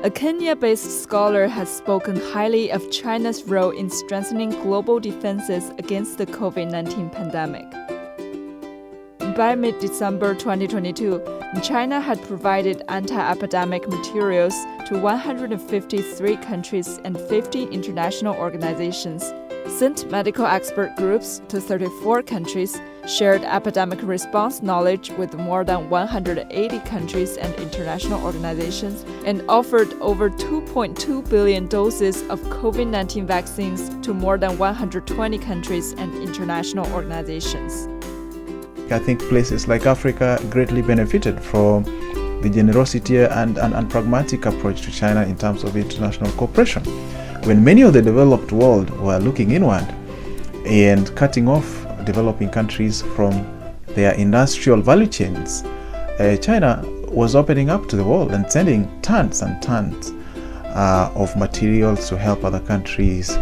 A Kenya-based scholar has spoken highly of China's role in strengthening global defenses against the COVID-19 pandemic. By mid-December 2022, China had provided anti-epidemic materials to 153 countries and 50 international organizations, sent medical expert groups to 34 countries, shared epidemic response knowledge with more than 180 countries and international organizations, and offered over 2.2 billion doses of COVID-19 vaccines to more than 120 countries and international organizations. I think places like Africa greatly benefited from the generosity and pragmatic approach to China in terms of international cooperation. When many of the developed world were looking inward and cutting off developing countries from their industrial value chains, China was opening up to the world and sending tons and tons of materials to help other countries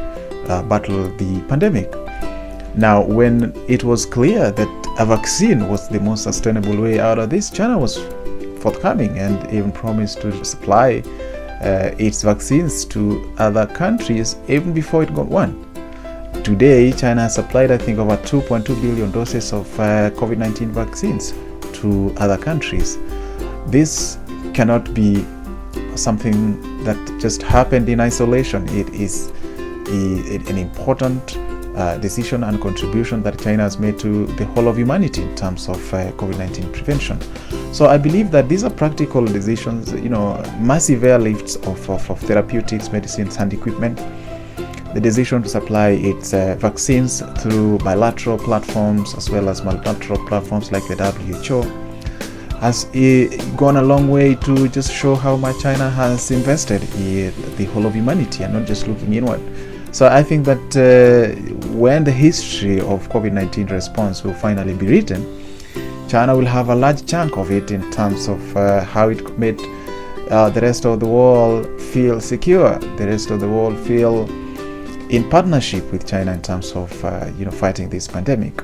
battle the pandemic. Now, when it was clear that a vaccine was the most sustainable way out of this, China was forthcoming and even promised to supply its vaccines to other countries even before it got one. Today, China has supplied, I think, over 2.2 billion doses of COVID-19 vaccines to other countries. This cannot be something that just happened in isolation. It is an important decision and contribution that China has made to the whole of humanity in terms of COVID-19 prevention. So I believe that these are practical decisions, massive airlifts of therapeutics, medicines, and equipment. The decision to supply its vaccines through bilateral platforms as well as multilateral platforms like the WHO has gone a long way to just show how much China has invested in the whole of humanity and not just looking inward. So I think that when the history of COVID-19 response will finally be written, China will have a large chunk of it in terms of how it made the rest of the world feel secure, the rest of the world feel in partnership with China in terms of fighting this pandemic.